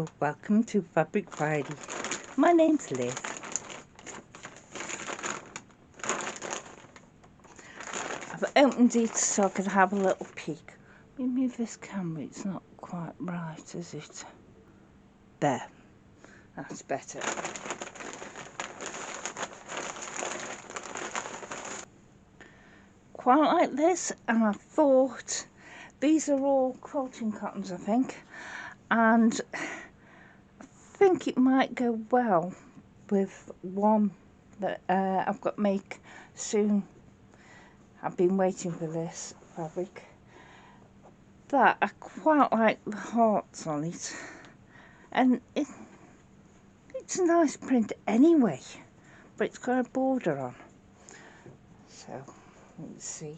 Hello, welcome to Fabric Friday. My name's Liz. I've opened it so I can have a little peek. Let me move this camera, it's not quite right, is it? There, that's better. Quite like this, and I thought these are all quilting cottons, I think, and I think it might go well with one that I've got to make soon. I've been waiting for this fabric. That I quite like the hearts on it, and it's a nice print anyway, but it's got a border on. So let's see.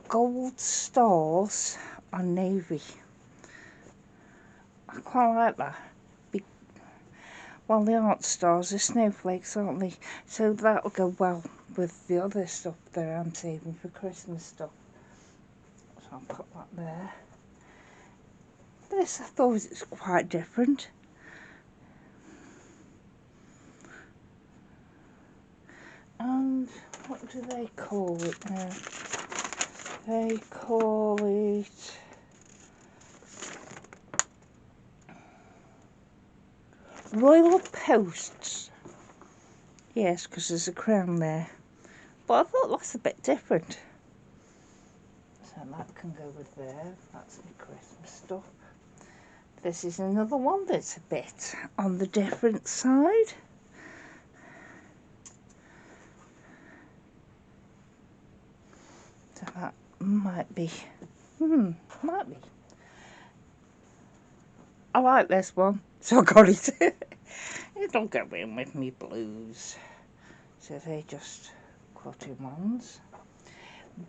Gold stars on navy. I quite like that. Well, the art stars are snowflakes, aren't they? So that'll go well with the other stuff that I'm saving for Christmas stuff. So I'll put that there. This I thought was quite different. And what do they call it now? They call it Royal Posts. Yes, because there's a crown there. But I thought that's a bit different. So that can go with there. That's my Christmas stuff. This is another one that's a bit on the different side. So that might be, might be. I like this one, so I got it. It'll go in with me blues. So they're just quilting ones.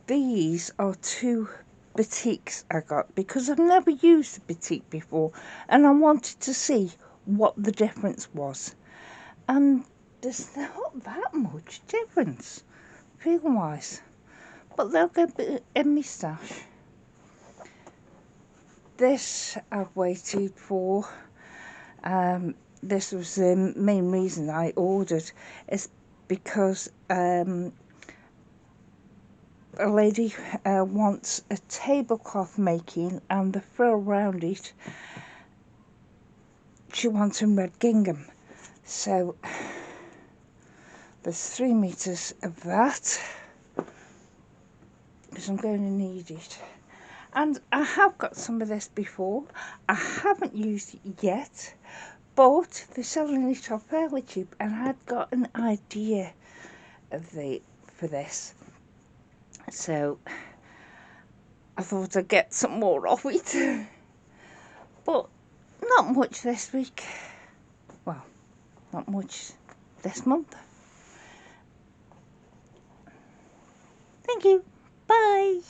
These are two batiks I got because I've never used a batik before and I wanted to see what the difference was. And there's not that much difference, feel-wise. But they'll go in my stash. This I've waited for. This was the main reason I ordered, is because a lady wants a tablecloth making and the frill around it, she wants in red gingham. So there's 3 meters of that because I'm going to need it. And I have got some of this before. I haven't used it yet, but they're selling it off fairly cheap, and I had got an idea of for this. So I thought I'd get some more of it. But not much this week. Well, not much this month. Thank you. Bye.